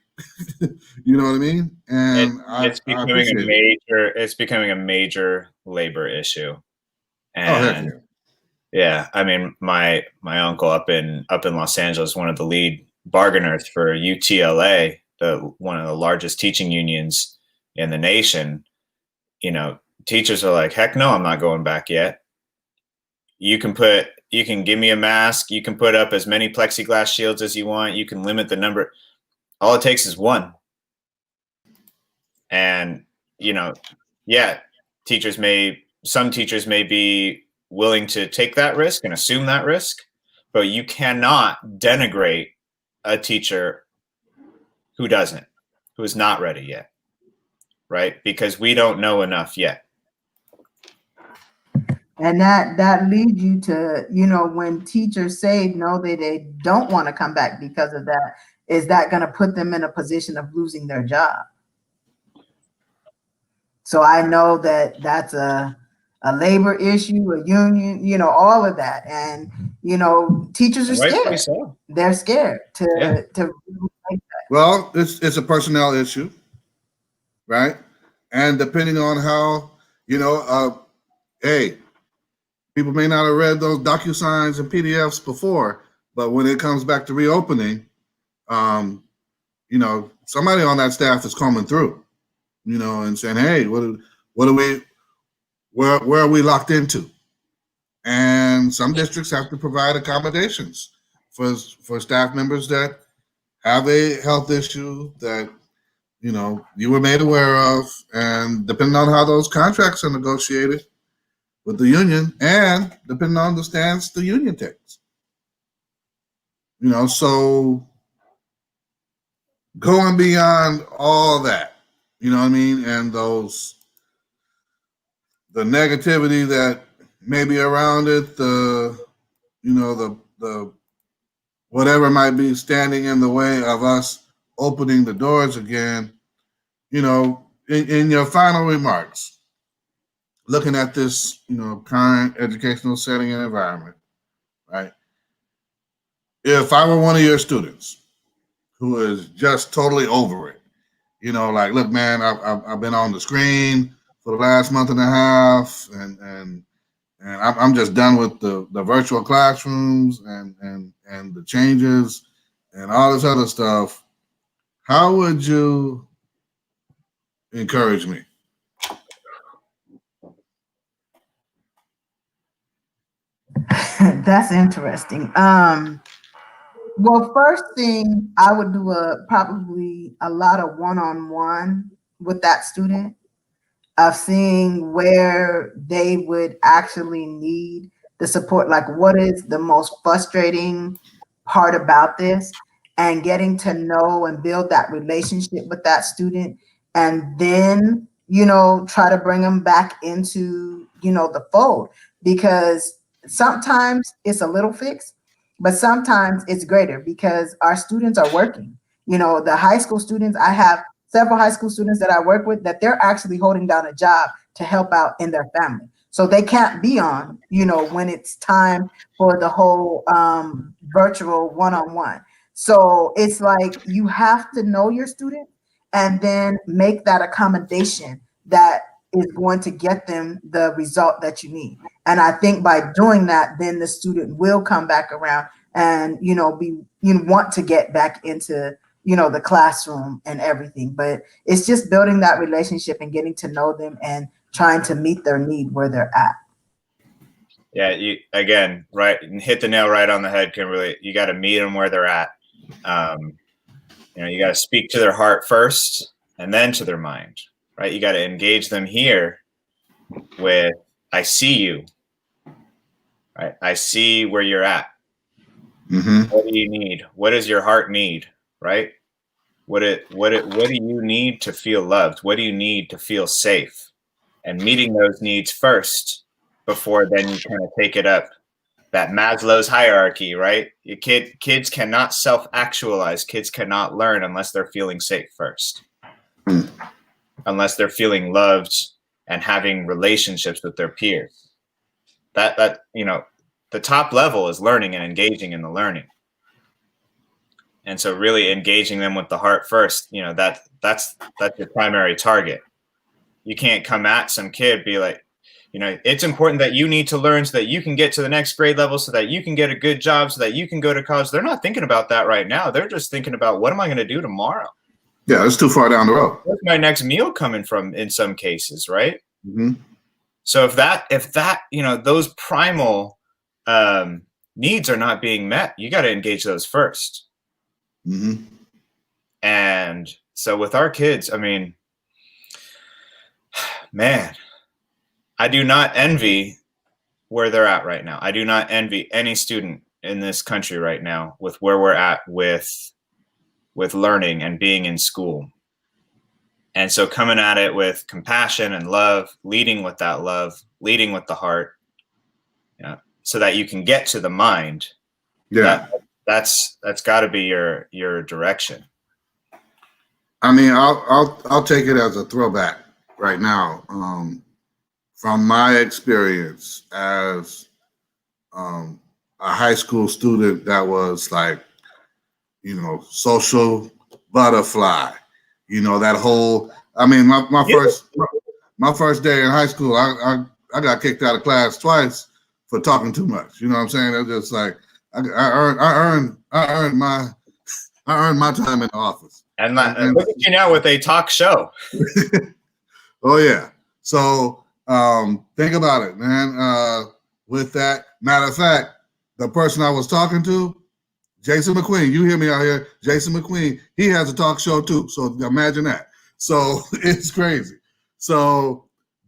You know what I mean? And it's becoming a major labor issue. And yeah, I mean, my uncle up in Los Angeles, one of the lead bargainers for UTLA, one of the largest teaching unions in the nation. Teachers are like, heck no, I'm not going back yet. You can give me a mask. You can put up as many plexiglass shields as you want. You can limit the number. All it takes is one. And, some teachers may be willing to take that risk and assume that risk, but you cannot denigrate a teacher who is not ready yet, right? Because we don't know enough yet. And that leads you to, when teachers say no, they don't want to come back because of that, is that going to put them in a position of losing their job? So I know that that's a labor issue, a union, all of that. And, teachers are scared. So. They're scared to. Well, it's a personnel issue, right? And depending on how, hey, people may not have read those DocuSigns and PDFs before, but when it comes back to reopening, somebody on that staff is coming through, and saying, hey, where are we locked into? And some districts have to provide accommodations for staff members that have a health issue that, you were made aware of, and depending on how those contracts are negotiated with the union and depending on the stance the union takes. So going beyond all that, You know what I mean? And the negativity that may be around it, the whatever might be standing in the way of us opening the doors again, in your final remarks, looking at this, current educational setting and environment, right? If I were one of your students who is just totally over it, like, look, man, I've been on the screen for the last month and a half, and I'm just done with the virtual classrooms and the changes and all this other stuff. How would you encourage me? That's interesting. Well, first thing I would do probably a lot of one-on-one with that student, of seeing where they would actually need the support, like what is the most frustrating part about this, and getting to know and build that relationship with that student, and then try to bring them back into the fold, because sometimes it's a little fix, but sometimes it's greater because our students are working. The high school students, I have several high school students that I work with, that they're actually holding down a job to help out in their family. So they can't be on, when it's time for the whole virtual one-on-one. So it's like you have to know your student and then make that accommodation that is going to get them the result that you need. And I think by doing that, then the student will come back around and, want to get back into the classroom and everything. But it's just building that relationship and getting to know them and trying to meet their need where they're at. Yeah, you again, right, hit the nail right on the head, Kimberly. You got to meet them where they're at. You got to speak to their heart first and then to their mind, right? You got to engage them here with, I see you, right? I see where you're at. Mm-hmm. What do you need? What does your heart need, right? What do you need to feel loved? What do you need to feel safe? And meeting those needs first before then you kind of take it up. That Maslow's hierarchy, right? Kids cannot self-actualize. Kids cannot learn unless they're feeling safe first. Unless they're feeling loved and having relationships with their peers. That the top level is learning and engaging in the learning. And so really engaging them with the heart first, that's your primary target. You can't come at some kid, be like, it's important that you need to learn so that you can get to the next grade level, so that you can get a good job, so that you can go to college. They're not thinking about that right now. They're just thinking about, what am I going to do tomorrow? Yeah, it's too far down the road. Where's my next meal coming from in some cases, right? Mm-hmm. So if that, those primal needs are not being met, you got to engage those first. Mm-hmm. And so with our kids, I mean, man, I do not envy where they're at right now. I do not envy any student in this country right now with where we're at with learning and being in school. And so coming at it with compassion and love, leading with that love, leading with the heart, so that you can get to the mind. Yeah. That's got to be your direction. I mean, I'll take it as a throwback right now. From my experience as a high school student that was like, social butterfly, that whole, I mean, my first day in high school, I got kicked out of class twice for talking too much. You know what I'm saying? It's just like, I earned my time in the office. And look at you now with a talk show. Oh yeah. So think about it, man. With that, matter of fact, the person I was talking to, Jason McQueen, you hear me out here, Jason McQueen, he has a talk show too. So imagine that. So it's crazy. So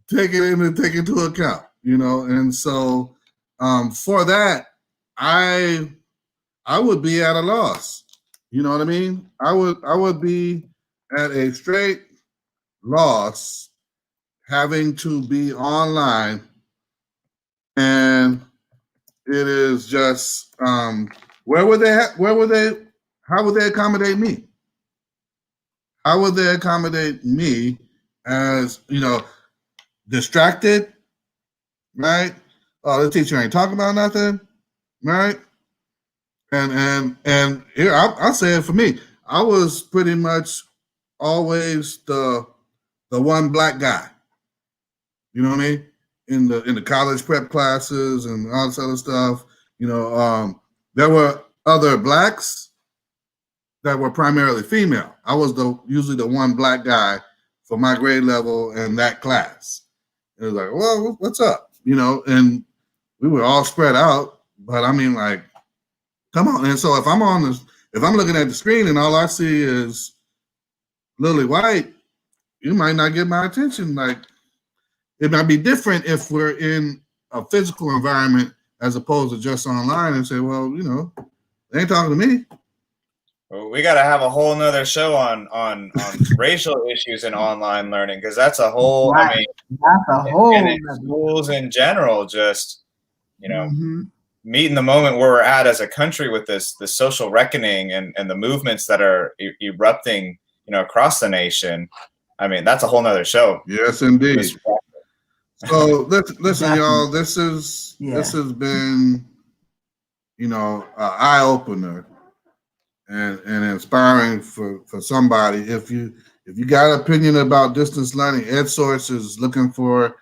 take into account, and so for that, I would be at a loss. You know what I mean? I would be at a straight loss having to be online, and it is just where would they how would they accommodate me? How would they accommodate me as, distracted, right? Oh, the teacher ain't talking about nothing, right? And here I'll say it for me. I was pretty much always the one black guy. You know what I mean? In the college prep classes and all this other stuff. There were other blacks that were primarily female. I was usually the one black guy for my grade level in that class. It was like, well, what's up? And we were all spread out, but I mean, like, come on. And so if I'm looking at the screen and all I see is Lily White, you might not get my attention. Like, it might be different if we're in a physical environment as opposed to just online and say, well, they ain't talking to me. Well, we got to have a whole nother show on racial issues in online learning, because that's a whole, Right. That's a whole and in schools in general, just, mm-hmm. meeting the moment where we're at as a country with this social reckoning and the movements that are erupting, across the nation. I mean, that's a whole nother show. Yes, indeed. So listen, y'all, this has been, an eye opener and inspiring for somebody. If you got an opinion about distance learning, EdSource is looking for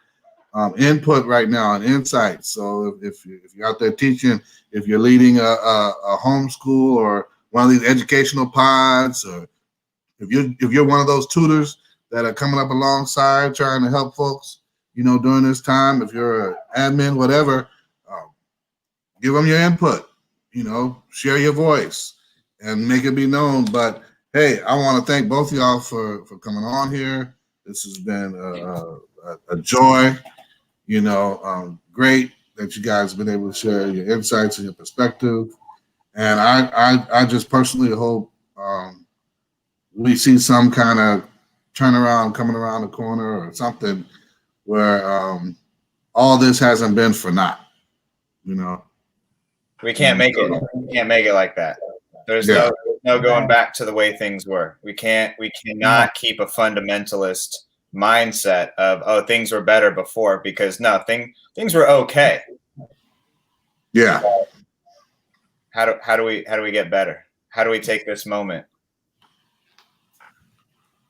input right now and insights. So if you're out there teaching, if you're leading a homeschool or one of these educational pods, or if you're one of those tutors that are coming up alongside trying to help folks, during this time, if you're an admin, whatever, give them your input, share your voice and make it be known. But hey, I want to thank both of y'all for coming on here. This has been a joy. Great that you guys have been able to share your insights and your perspective. And I just personally hope we see some kind of turnaround coming around the corner or something where all this hasn't been for naught. We can't make it. We can't make it like that. There's no going back to the way things were. We cannot keep a fundamentalist mindset of, things were better before, because things were okay. Yeah. How do we get better? How do we take this moment?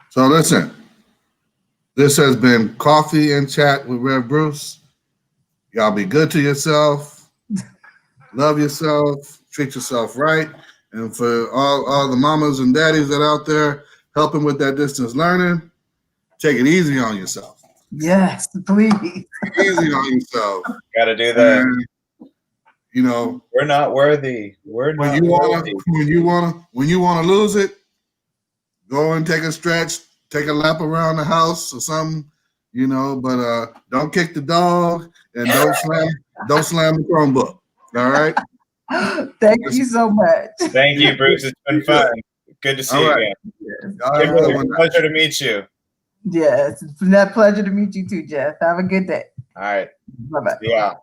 So listen, this has been Coffee and Chat with Rev Bruce. Y'all be good to yourself, love yourself, treat yourself right. And for all the mamas and daddies that are out there helping with that distance learning, take it easy on yourself. Yes, please. Easy on yourself. Got to do that. We're not worthy. When you wanna lose it, go and take a stretch, take a lap around the house or something, but don't kick the dog and don't slam the Chromebook. All right. Thank you so much. Thank you, Bruce. It's been fun. Good to see you again. It's a pleasure to meet you. Yes, it's been a pleasure to meet you too, Jeff. Have a good day. All right. Bye-bye. Yeah.